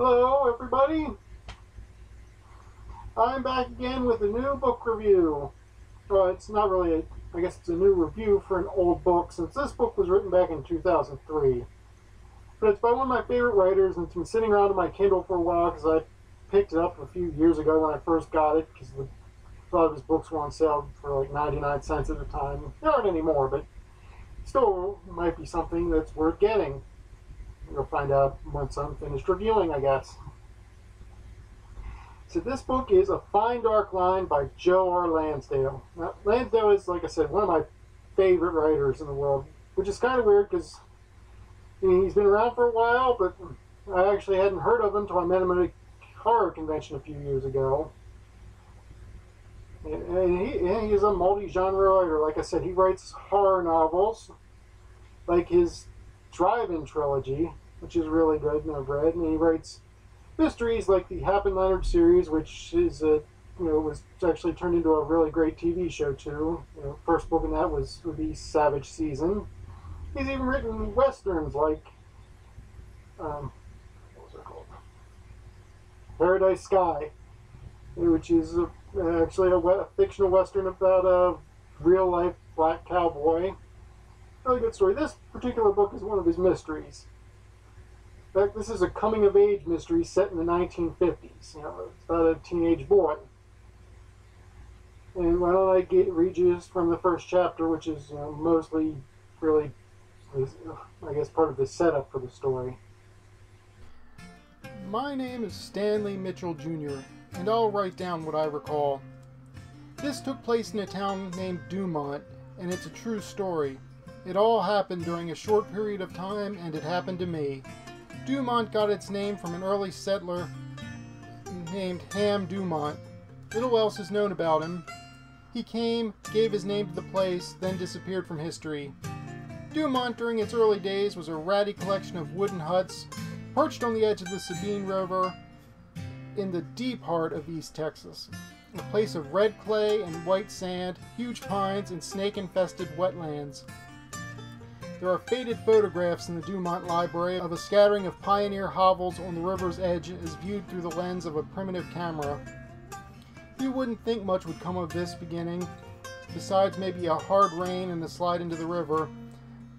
Hello, everybody. I'm back again with a new book review. Well, it's not really I guess it's a new review for an old book, since this book was written back in 2003. But it's by one of my favorite writers, and it's been sitting around on my Kindle for a while because I picked it up a few years ago when I first got it, because a lot of his books were on sale for like 99 cents at the time. They aren't anymore, but still might be something that's worth getting. You'll find out once I'm finished reviewing, I guess. So this book is A Fine Dark Line by Joe R Lansdale. Now, Lansdale is, like I said, one of my favorite writers in the world, which is kind of weird because he's been around for a while, but I actually hadn't heard of him until I met him at a horror convention a few years ago. And he is a multi-genre writer. Like I said, he writes horror novels, like his Drive-In trilogy, which is really good and I've read, and he writes mysteries like the Hap and Leonard series, which is was actually turned into a really great TV show too. First book in that would be Savage Season. He's even written westerns like what was it called? Paradise Sky, which is actually a fictional western about a real life black cowboy. Really good story. This particular book is one of his mysteries. In fact, this is a coming-of-age mystery set in the 1950s. It's about a teenage boy. And why don't I read you from the first chapter, which is mostly, really, I guess, part of the setup for the story. My name is Stanley Mitchell Jr., and I'll write down what I recall. This took place in a town named Dumont, and it's a true story. It all happened during a short period of time, and it happened to me. Dumont got its name from an early settler named Ham Dumont. Little else is known about him. He came, gave his name to the place, then disappeared from history. Dumont during its early days was a ratty collection of wooden huts perched on the edge of the Sabine River in the deep heart of East Texas. A place of red clay and white sand, huge pines, and snake-infested wetlands. There are faded photographs in the Dumont Library of a scattering of pioneer hovels on the river's edge as viewed through the lens of a primitive camera. You wouldn't think much would come of this beginning, besides maybe a hard rain and a slide into the river,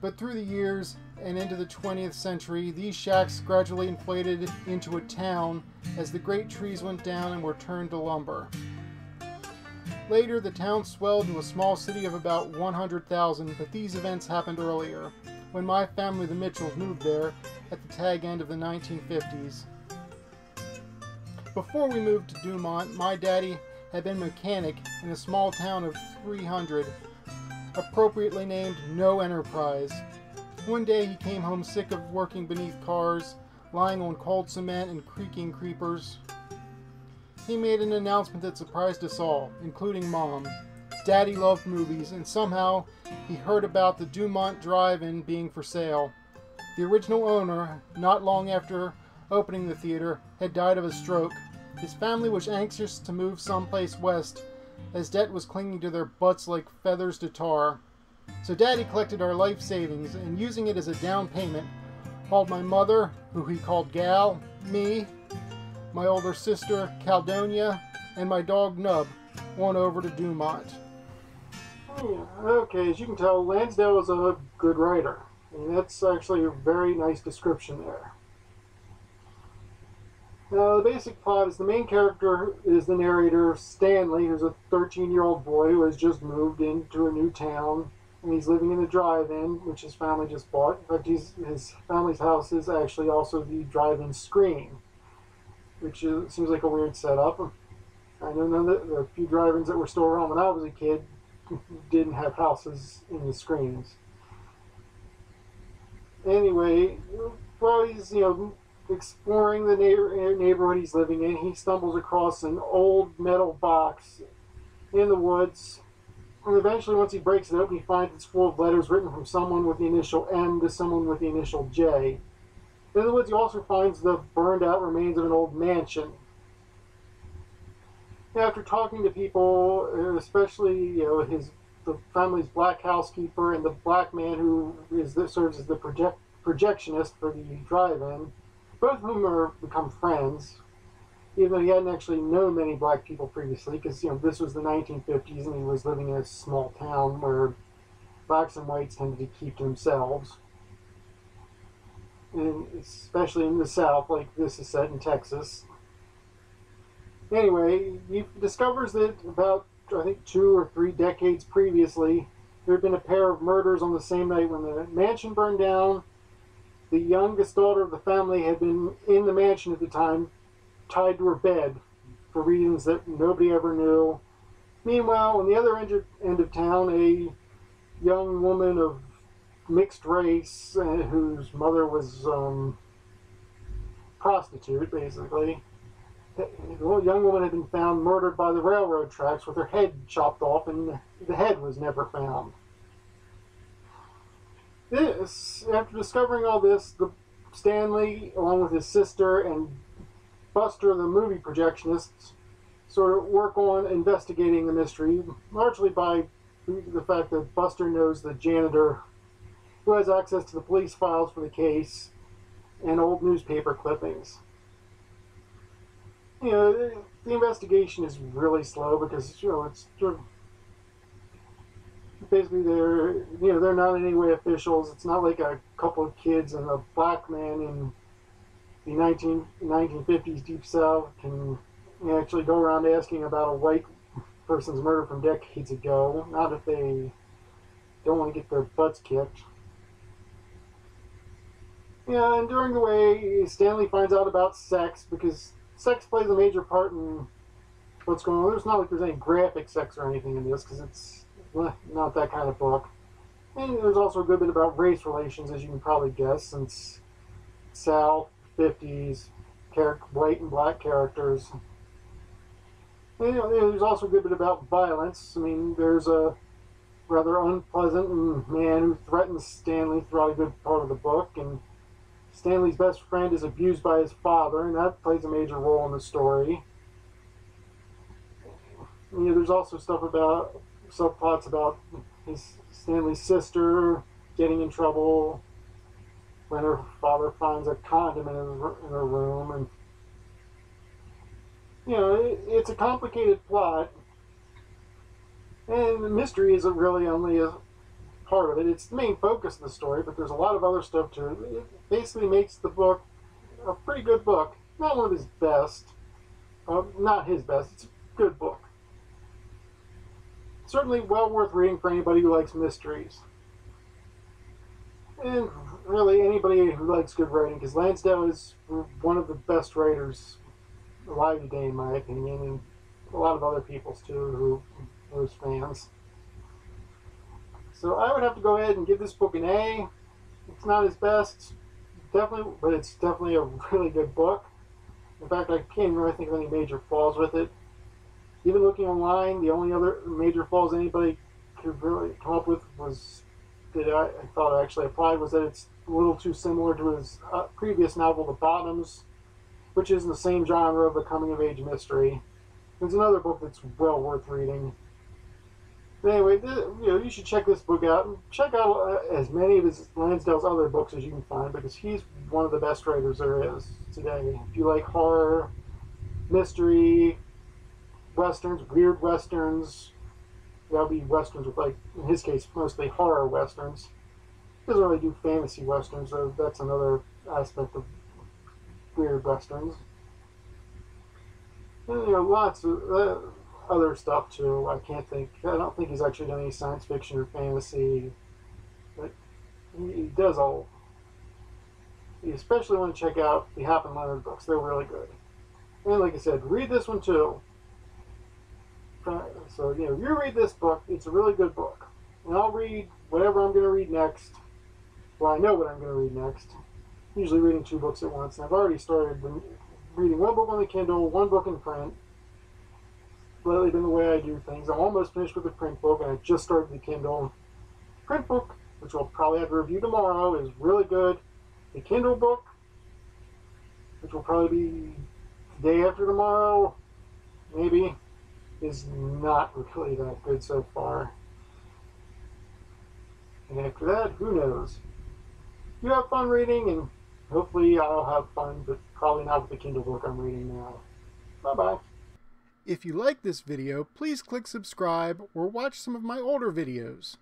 but through the years and into the 20th century, these shacks gradually inflated into a town as the great trees went down and were turned to lumber. Later, the town swelled to a small city of about 100,000, but these events happened earlier, when my family, the Mitchells, moved there at the tag end of the 1950s. Before we moved to Dumont, my daddy had been a mechanic in a small town of 300, appropriately named No Enterprise. One day he came home sick of working beneath cars, lying on cold cement and creaking creepers. He made an announcement that surprised us all, including Mom. Daddy loved movies, and somehow he heard about the Dumont Drive-In being for sale. The original owner, not long after opening the theater, had died of a stroke. His family was anxious to move someplace west, as debt was clinging to their butts like feathers to tar. So Daddy collected our life savings, and using it as a down payment, hauled my mother, who he called Gal, me, my older sister, Caldonia, and my dog, Nub, on over to Dumont. Okay, as you can tell, Lansdale is a good writer. And that's actually a very nice description there. Now, the basic plot is the main character is the narrator, Stanley, who's a 13-year-old boy who has just moved into a new town. And he's living in a drive-in, which his family just bought. In fact, his family's house is actually also the drive-in screen, which seems like a weird setup. I know that there are a few drive-ins that were still around when I was a kid didn't have houses in the screens. Anyway, while he's exploring the neighborhood he's living in, he stumbles across an old metal box in the woods. And eventually, once he breaks it open, he finds it's full of letters written from someone with the initial M to someone with the initial J. In the woods, he also finds the burned-out remains of an old mansion. After talking to people, especially the family's black housekeeper and the black man who serves as the projectionist for the drive-in, both of them are become friends, even though he hadn't actually known many black people previously, because this was the 1950s and he was living in a small town where blacks and whites tended to keep to themselves, and especially in the South, like this is set in Texas. Anyway, he discovers that about, I think, 2 or 3 decades previously, there had been a pair of murders on the same night when the mansion burned down. The youngest daughter of the family had been in the mansion at the time, tied to her bed for reasons that nobody ever knew. Meanwhile, on the other end of town, a young woman of mixed race, whose mother was prostitute, basically. The young woman had been found murdered by the railroad tracks with her head chopped off, and the head was never found. After discovering all this, Stanley, along with his sister and Buster, the movie projectionist, sort of work on investigating the mystery, largely by the fact that Buster knows the janitor who has access to the police files for the case and old newspaper clippings. The investigation is really slow because it's sort of basically they're not in any way officials. It's not like a couple of kids and a black man in the 1950s Deep South can actually go around asking about a white person's murder from decades ago. Not if they don't want to get their butts kicked. And during the way, Stanley finds out about sex, because sex plays a major part in what's going on. There's not like there's any graphic sex or anything in this, because it's not that kind of book. And there's also a good bit about race relations, as you can probably guess, since South, 50s, white and black characters. And, there's also a good bit about violence. I mean, there's a rather unpleasant man who threatens Stanley throughout a good part of the book, and Stanley's best friend is abused by his father, and that plays a major role in the story. There's also subplots about Stanley's sister getting in trouble when her father finds a condom in her room, and it's a complicated plot, and the mystery isn't really only a part of it. It's the main focus of the story, but there's a lot of other stuff to it. It basically makes the book a pretty good book. Not one of his best. Not his best. It's a good book. Certainly well worth reading for anybody who likes mysteries. And really anybody who likes good writing, because Lansdale is one of the best writers alive today, in my opinion, and a lot of other people's too, who are fans. So I would have to go ahead and give this book an A. It's not his best, definitely, but it's definitely a really good book. In fact, I can't really think of any major flaws with it. Even looking online, the only other major flaws anybody could really come up with was that I thought actually applied was that it's a little too similar to his previous novel, The Bottoms, which is in the same genre of a coming-of-age mystery. It's another book that's well worth reading. But anyway, you should check this book out. And check out as many of Lansdale's other books as you can find, because he's one of the best writers there is today. If you like horror, mystery, westerns, weird westerns, that'll be westerns with, like, in his case, mostly horror westerns. He doesn't really do fantasy westerns, so that's another aspect of weird westerns. And, lots of other stuff too. I don't think he's actually done any science fiction or fantasy, but he does all. You especially want to check out the Hap and Leonard books. They're really good. And like I said, read this one too. So, you read this book. It's a really good book. And I'll read whatever I'm going to read next. Well, I know what I'm going to read next. Usually reading 2 books at once. And I've already started reading 1 book on the Kindle, 1 book in print. Lately been the way I do things. I'm almost finished with the print book, and I just started the Kindle. Print book, which we'll probably have a review tomorrow, is really good. The Kindle book, which will probably be the day after tomorrow, maybe, is not really that good so far. And after that, who knows? You have fun reading, and Hopefully I'll have fun, but probably not with the Kindle book I'm reading now. Bye-bye. If you like this video, please click subscribe or watch some of my older videos.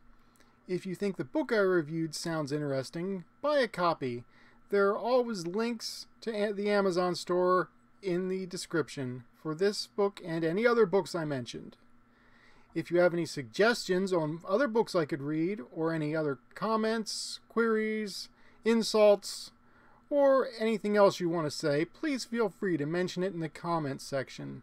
If you think the book I reviewed sounds interesting, buy a copy. There are always links to the Amazon store in the description for this book and any other books I mentioned. If you have any suggestions on other books I could read, or any other comments, queries, insults, or anything else you want to say, please feel free to mention it in the comments section.